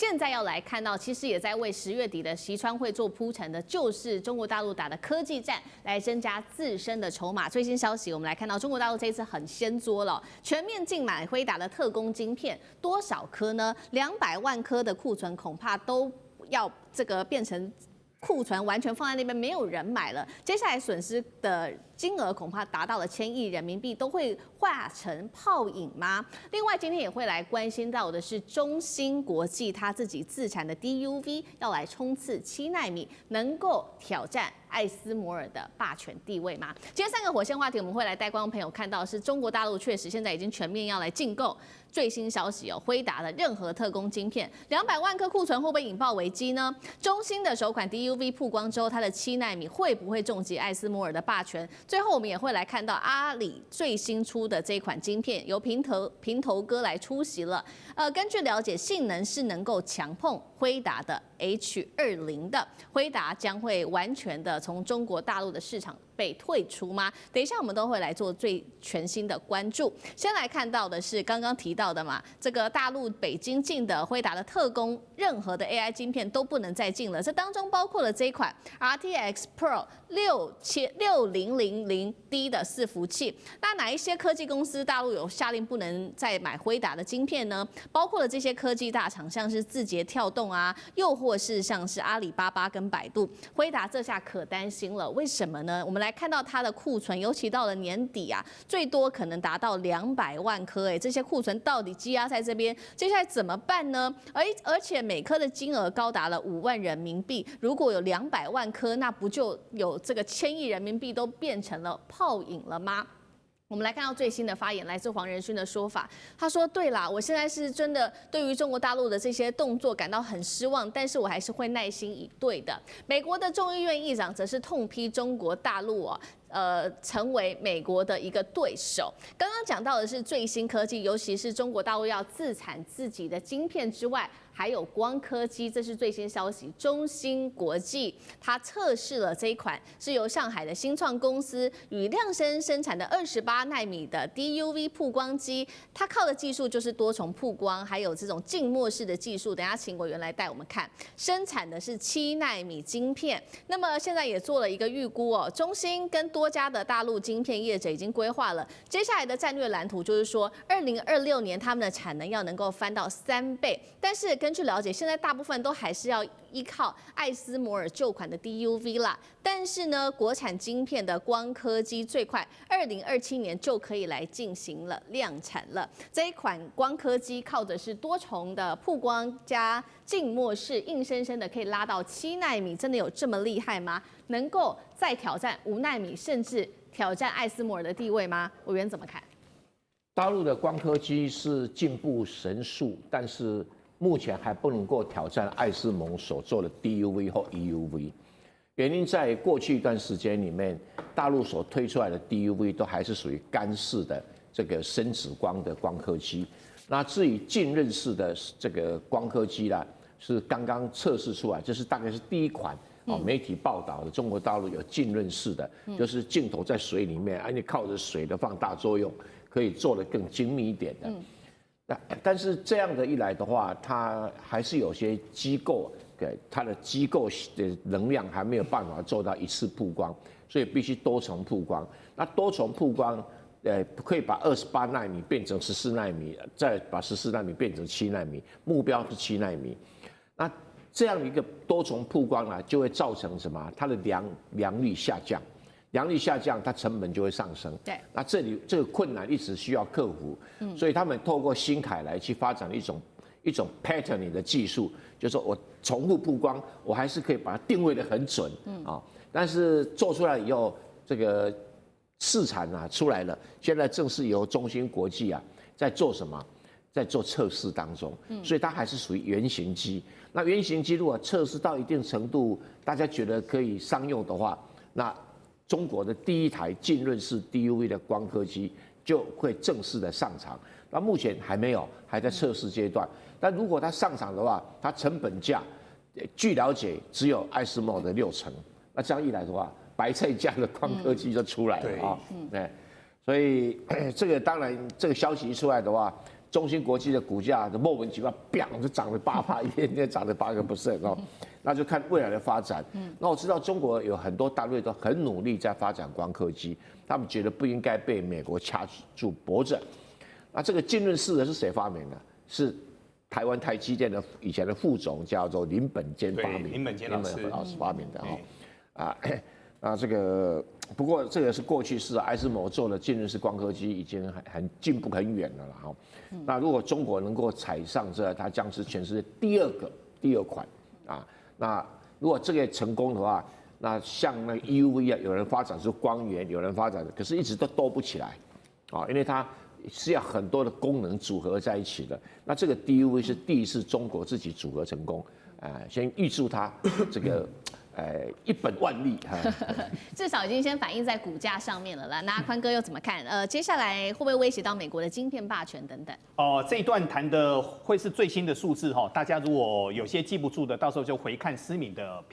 现在要来看到，其实也在为10月底的习川会做铺陈的，就是中国大陆打的科技战，来增加自身的筹码。最新消息，我们来看到中国大陆这一次很掀桌了，全面禁买辉达的特供晶片，多少颗呢？200万颗的库存，恐怕都要这个变成库存完全放在那边，没有人买了。接下来损失的金额恐怕达到了1000亿人民币，都会化成泡影吗？另外，今天也会来关心到的是中芯国际它自己自产的 DUV 要来冲刺7奈米，能够挑战艾斯摩尔的霸权地位吗？今天3个火线话题，我们会来带观众朋友看到，是中国大陆确实现在已经全面要来禁购。最新消息哦，辉达的任何特供晶片，200万颗库存会不会引爆危机呢？中芯的首款 DUV 曝光之后，它的7奈米会不会重击艾斯摩尔的霸权？最后我们也会来看到阿里最新出的这一款晶片，由平头哥来出席了。根据了解，性能是能够强碰辉达的 H20的，辉达将会完全的从中国大陆的市场被退出吗？等一下我们都会来做最全新的关注。先来看到的是刚刚提到的嘛，这个大陆北京进的辉达的特供，任何的 AI 晶片都不能再进了。这当中包括了这一款 RTX Pro 6000D 的伺服器。那哪一些科技公司大陆有下令不能再买辉达的晶片呢？包括了这些科技大厂，像是字节跳动啊，又或是像是阿里巴巴跟百度。辉达这下可担心了，为什么呢？我们来看到它的库存，尤其到了年底啊，最多可能达到200万颗，这些库存到底积压在这边，接下来怎么办呢？而且每颗的金额高达了5万人民币，如果有200万颗，那不就有这个1000亿人民币都变成了泡影了吗？我们来看到最新的发言，来自黄仁勋的说法。他说：“对啦，我现在是真的对于中国大陆的这些动作感到很失望，但是我还是会耐心以对的。”美国的众议院议长则是痛批中国大陆成为美国的一个对手。刚刚讲到的是最新科技，尤其是中国大陆要自产自己的晶片之外，还有光刻机，这是最新消息。中芯国际它测试了这一款是由上海的新创公司与量身生产的28奈米的 DUV 曝光机，它靠的技术就是多重曝光，还有这种静默式的技术。等一下请委员来带我们看，生产的是7奈米晶片。那么现在也做了一个预估哦，中芯跟多家的大陆晶片业者已经规划了接下来的战略蓝图，就是说2026年他们的产能要能够翻到3倍，但是根据了解，现在大部分都还是要依靠艾斯摩尔旧款的 DUV 啦。但是呢，国产晶片的光刻机最快2027年就可以来进行了量产了。这一款光刻机靠的是多重的曝光加静默式，硬生生的可以拉到7奈米，真的有这么厉害吗？能够再挑战5奈米，甚至挑战艾斯摩尔的地位吗？委员怎么看？大陆的光刻机是进步神速，但是目前还不能够挑战艾斯摩所做的 DUV 或 EUV。原因在过去一段时间里面，大陆所推出来的 DUV 都还是属于干式的这个深紫光的光刻机。那至于浸润式的这个光刻机啦，是刚刚测试出来，这是大概是第一款。媒体报道的中国大陆有浸润式的，就是镜头在水里面，你靠着水的放大作用，可以做得更精密一点的。但是这样的一来的话，它还是有些机构给它的机构的能量还没有办法做到一次曝光，所以必须多重曝光。那多重曝光，可以把28奈米变成14奈米，再把14奈米变成7奈米，目标是7奈米。那这样一个多重曝光呢，就会造成什么？它的良率下降，良率下降，它成本就会上升。对，那这个困难一直需要克服。所以他们透过新凯来去发展一种 patterning 的技术，就是说我重复曝光，我还是可以把它定位得很准但是做出来以后，这个试产出来了，现在正是由中芯国际在做什么？在做测试当中，所以它还是属于原型机。那原型机如果测试到一定程度，大家觉得可以商用的话，那中国的第一台浸润式 DUV 的光刻机就会正式的上场。那目前还没有，还在测试阶段。但如果它上场的话，它成本价，据了解只有艾斯摩的60%。那这样一来的话，白菜价的光刻机就出来了所以这个当然，这个消息一出来的话，中芯国际的股价的莫名其妙，砰就涨了8%，一天天涨了8%哦。那就看未来的发展。那我知道中国有很多单位都很努力在发展光刻机，他们觉得不应该被美国掐住脖子。那这个浸润式的是谁发明的？是台湾台积电的以前的副总叫做林本坚发明，林本坚老师发明的那这个不过这个是过去式，艾斯摩做的浸润式光刻机已经很进步很远了啦哈。那如果中国能够踩上这，它将是全世界第二款啊。那如果这个成功的话，那像那个 EUV 啊，有人发展出光源，有人发展，可是一直都多不起来啊，因为它是要很多的功能组合在一起的。那这个 DUV 是第一次中国自己组合成功，先预祝它这个。一本万利哈，至少已经先反映在股价上面了啦。那宽哥又怎么看？接下来会不会威胁到美国的晶片霸权等等？这一段谈的会是最新的数字哈，大家如果有些记不住的，到时候就回看思敏的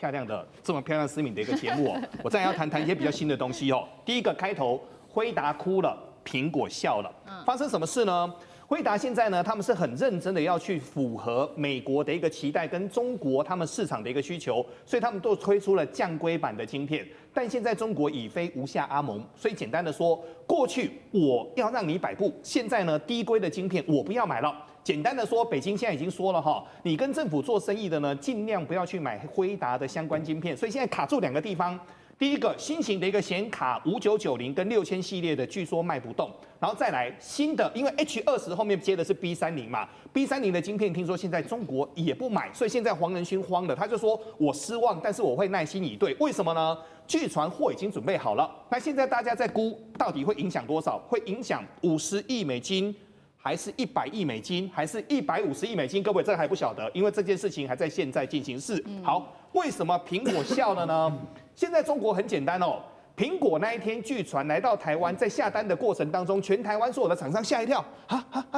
这么漂亮思敏的一个节目哦。我再要谈一些比较新的东西哦。第一个开头，辉达哭了，苹果笑了，发生什么事呢？辉达现在呢，他们是很认真的要去符合美国的一个期待跟中国他们市场的一个需求，所以他们都推出了降规版的晶片。但现在中国已非无下阿蒙，所以简单的说，过去我要让你摆布，现在呢低规的晶片我不要买了。简单的说，北京现在已经说了哈，你跟政府做生意的呢，尽量不要去买辉达的相关晶片。所以现在卡住2个地方。第一个新型的一个显卡5990跟6000系列的，据说卖不动，然后再来新的，因为 H20后面接的是 B30嘛 ，B30的晶片听说现在中国也不买，所以现在黄仁勋慌了，他就说我失望，但是我会耐心以对。为什么呢？据传货已经准备好了，那现在大家在估到底会影响多少？会影响50亿美金，还是100亿美金，还是150亿美金？各位这个还不晓得，因为这件事情还在现在进行式。好，为什么苹果笑了呢？现在中国很简单哦，苹果那一天据传来到台湾，在下单的过程当中，全台湾所有的厂商吓一跳，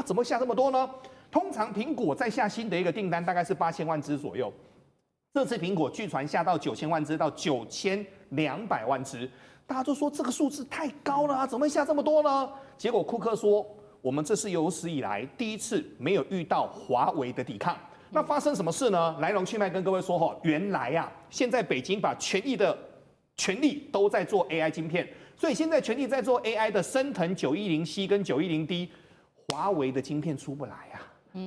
怎么下这么多呢？通常苹果在下新的一个订单大概是8000万只左右，这次苹果据传下到9000万只到9200万只，大家都说这个数字太高了啊，怎么会下这么多呢？结果库克说，我们这是有史以来第一次没有遇到华为的抵抗。那发生什么事呢？来龙去脉跟各位说哈，原来啊，现在北京把全力都在做 AI 晶片，所以现在全力在做 AI 的升腾910C 跟910D， 华为的晶片出不来啊。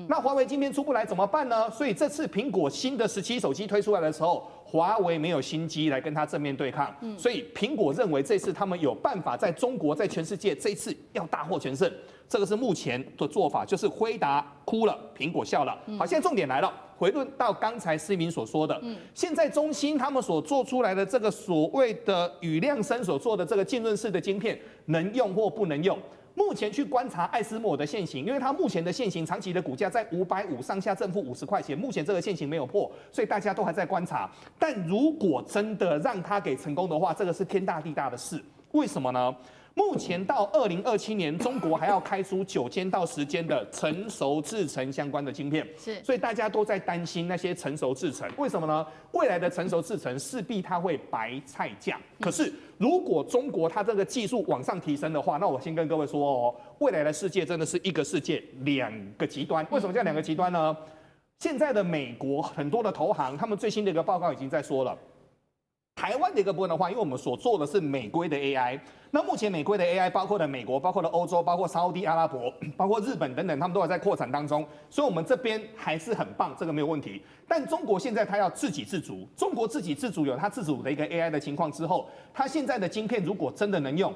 那华为晶片出不来怎么办呢？所以这次苹果新的17手机推出来的时候，华为没有新机来跟它正面对抗，所以苹果认为这次他们有办法在中国，在全世界这一次要大获全胜。这个是目前的做法，就是辉达哭了，苹果笑了。好，现在重点来了，回论到刚才思明所说的，现在中芯他们所做出来的这个所谓的宇亮生所做的这个浸润式的晶片，能用或不能用？目前去观察艾斯摩的现行，因为它目前的现行长期的股价在550上下，正负50块钱，目前这个现行没有破，所以大家都还在观察。但如果真的让它给成功的话，这个是天大地大的事。为什么呢？目前到2027年，中国还要开出9间到10间的成熟制程相关的晶片，所以大家都在担心那些成熟制程。为什么呢？未来的成熟制程势必它会白菜价。可是如果中国它这个技术往上提升的话，那我先跟各位说哦，未来的世界真的是一个世界2个极端。为什么叫2个极端呢？现在的美国很多的投行，他们最新的一个报告已经在说了。台湾的一个部分的话，因为我们所做的是美规的 AI， 那目前美规的 AI 包括了美国、包括了欧洲、包括沙特阿拉伯、包括日本等等，他们都还在扩产当中，所以我们这边还是很棒，这个没有问题。但中国现在它要自给自足，中国自给自足有它自主的一个 AI 的情况之后，它现在的晶片如果真的能用，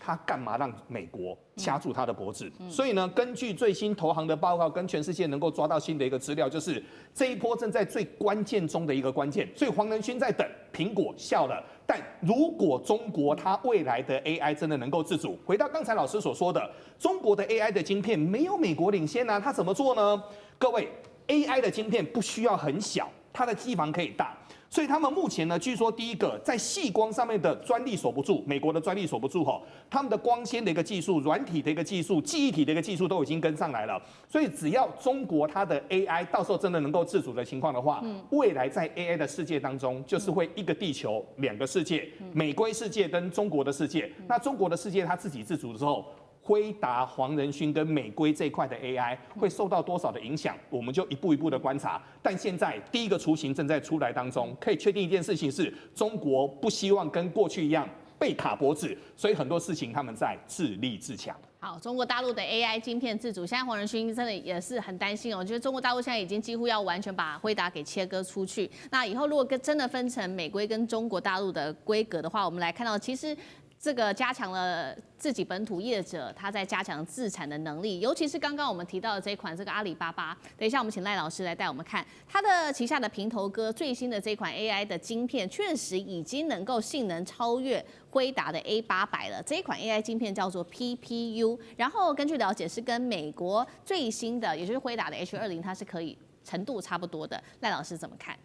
他干嘛让美国掐住他的脖子？所以呢，根据最新投行的报告跟全世界能够抓到新的一个资料，就是这一波正在最关键中的一个关键。所以黄仁勋在等，苹果笑了。但如果中国它未来的 AI 真的能够自主，回到刚才老师所说的，中国的 AI 的晶片没有美国领先啊，它怎么做呢？各位 ，AI 的晶片不需要很小，它的机房可以大。所以他们目前呢，据说第一个在矽光上面的专利守不住，美国的专利守不住哈，他们的光纤的一个技术、软体的一个技术、记忆体的一个技术都已经跟上来了。所以只要中国它的 AI 到时候真的能够自主的情况的话，未来在 AI 的世界当中，就是会一个地球2个世界，美规世界跟中国的世界。那中国的世界它自给自足之后，辉达、黄仁勋跟美规这一块的 AI 会受到多少的影响，我们就一步一步的观察。但现在第一个雏形正在出来当中，可以确定一件事情是，中国不希望跟过去一样被卡脖子，所以很多事情他们在自立自强。好，中国大陆的 AI 晶片自主，现在黄仁勋真的也是很担心哦。我觉得中国大陆现在已经几乎要完全把辉达给切割出去。那以后如果真的分成美规跟中国大陆的规格的话，我们来看到其实。这个加强了自己本土业者，他在加强自产的能力，尤其是刚刚我们提到的这一款这个阿里巴巴。等一下，我们请赖老师来带我们看它的旗下的平头哥最新的这款 AI 的晶片，确实已经能够性能超越辉达的 A800了。这一款 AI 晶片叫做 PPU， 然后根据了解是跟美国最新的，也就是辉达的 H20，它是可以程度差不多的。赖老师怎么看？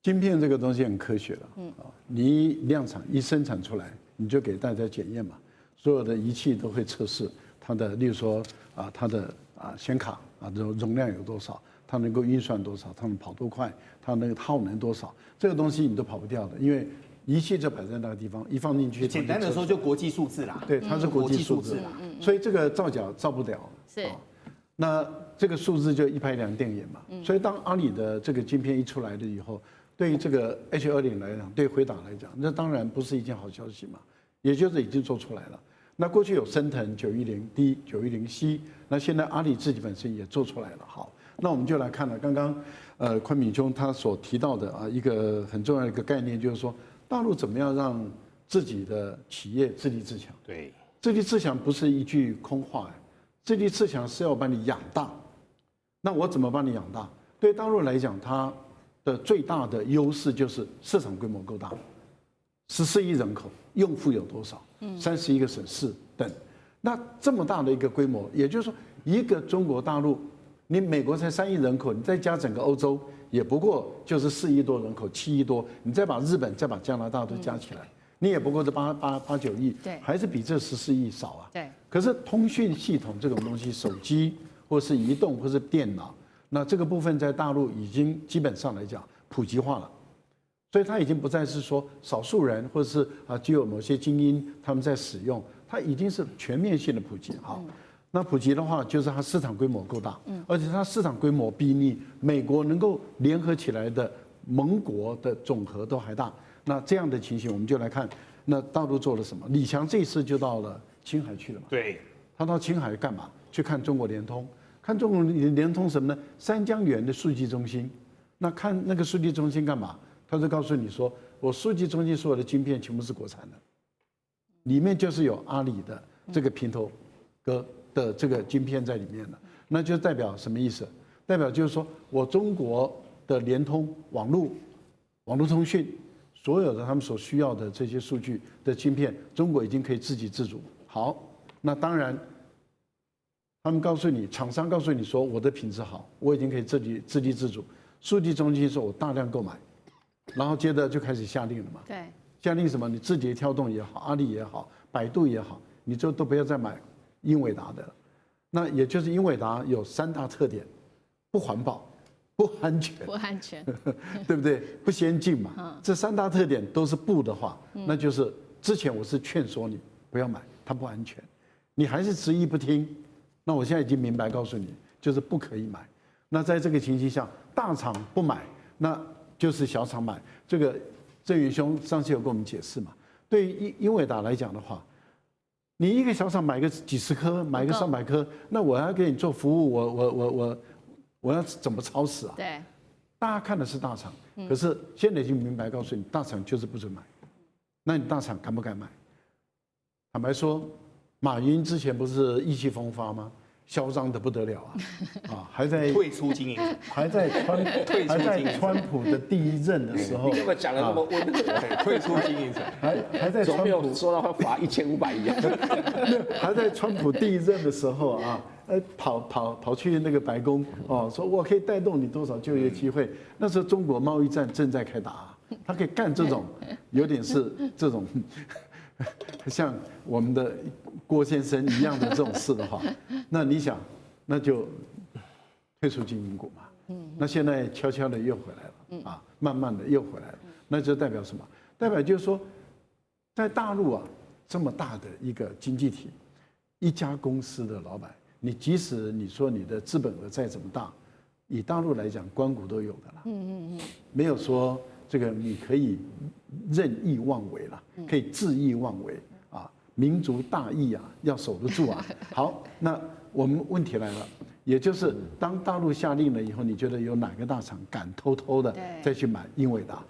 晶片这个东西很科学的，你一量产一生产出来，你就给大家检验嘛，所有的仪器都会测试它的，例如说它的显卡容量有多少，它能够运算多少，它能跑多快，它那个耗能多少，这个东西你都跑不掉的，因为仪器就摆在那个地方，一放进去，简单的说就国际数字啦，对，它是国际数字啦，所以这个造假造不了，是。那这个数字就一拍两瞪眼嘛，所以当阿里的这个晶片一出来了以后。对于这个 H20来讲，对辉达来讲，那当然不是一件好消息嘛，也就是已经做出来了。那过去有升腾910D、910C， 那现在阿里自己本身也做出来了。好，那我们就来看了刚刚宽敏兄他所提到的一个很重要的一个概念，就是说大陆怎么样让自己的企业自立自强。对，自立自强不是一句空话，自立自强是要把你养大。那我怎么把你养大？对大陆来讲，它的最大的优势就是市场规模够大，14亿人口，用户有多少？31个省市等。那这么大的一个规模，也就是说，一个中国大陆，你美国才3亿人口，你再加整个欧洲，也不过就是4亿多人口，7亿多，你再把日本、再把加拿大都加起来，你也不过是8、9亿，对，还是比这14亿少啊。对。可是通讯系统这种东西，手机或是移动或是电脑。那这个部分在大陆已经基本上来讲普及化了，所以它已经不再是说少数人或者是只有某些精英他们在使用，它已经是全面性的普及。好，那普及的话，就是它市场规模够大，而且它市场规模比你美国能够联合起来的盟国的总和都还大。那这样的情形，我们就来看，那大陆做了什么？李强这次就到了青海去了嘛？对，他到青海干嘛？去看中国联通。看中国联通什么呢？三江源的数据中心，那看那个数据中心干嘛？他就告诉你说，我数据中心所有的晶片全部是国产的，里面就是有阿里的这个平头哥的这个晶片在里面的，那就代表什么意思？代表就是说我中国的联通网络通讯，所有的他们所需要的这些数据的晶片，中国已经可以自给自足。好，那当然。他们告诉你，厂商告诉你说我的品质好，我已经可以自立自主。数据中心说我大量购买，然后接着就开始下令了嘛。对，下令什么？你字节跳动也好，阿里也好，百度也好，你就都不要再买英伟达的了。那也就是英伟达有3大特点：不环保、不安全、不安全，对不对？不先进嘛。这3大特点都是不的话，那就是之前我是劝说你不要买，它不安全，你还是执意不听。那我现在已经明白告诉你，就是不可以买。那在这个情形下，大厂不买，那就是小厂买。这个郑元兄上次有跟我们解释嘛？对于英伟达来讲的话，你一个小厂买个几十颗，买个300颗，那我要给你做服务，我要怎么超死啊？对，大家看的是大厂，可是现在已经明白告诉你，大厂就是不准买。那你大厂敢不敢买？坦白说。马云之前不是意气风发吗？嚣张的不得了啊！还在退出经营，还在川普的第1任的时候，你干嘛讲的那么温和？退出经营层，还在川普说到会罚1500亿，还在川普第1任的时候啊，跑去那个白宫哦，说我可以带动你多少就业机会。那时候中国贸易战正在开打，他可以干这种，有点是这种。像我们的郭先生一样的这种事的话，那你想，那就退出经营股嘛。那现在悄悄的又回来了啊，慢慢的又回来了，那就代表什么？代表就是说，在大陆啊这么大的一个经济体，一家公司的老板，你即使你说你的资本额再怎么大，以大陆来讲，官股都有的啦。没有说这个你可以任意妄为啦，可以恣意妄为啊，民族大义啊，要守得住啊。好，那我们问题来了。也就是当大陆下令了以后，你觉得有哪个大厂敢偷偷的再去买英伟达？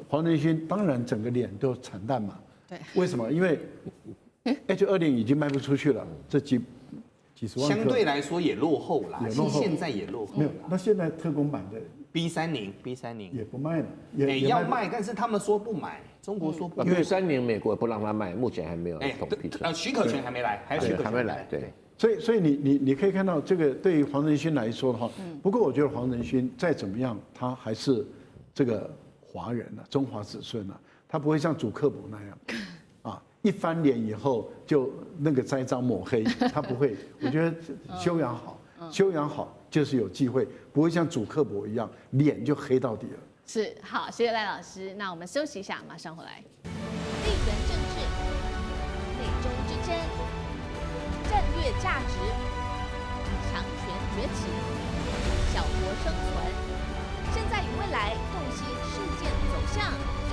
黄仁勋当然整个脸都惨淡嘛。对，为什么？因为 H20已经卖不出去了，这几十万颗相对来说也落后啦，也落后现在也落后没有啦。。那现在特供版的 B30也不卖了，要卖，但是他们说不买，中国说不买。因为3年美国也不让他卖，目前还没有统批出来。许可权还没来，还有许可权还没来，对。所以你可以看到，这个对于黄仁勋来说的话，不过我觉得黄仁勋再怎么样，他还是这个华人啊，中华子孙啊，他不会像祖克伯那样，啊，一翻脸以后就那个栽赃抹黑，他不会。我觉得修养好，修养好就是有机会，不会像祖克伯一样脸就黑到底了。是，好，谢谢赖老师。那我们休息一下，马上回来。地缘政治、美中之争、战略价值、强权崛起、小国生存，现在与未来洞悉事件走向。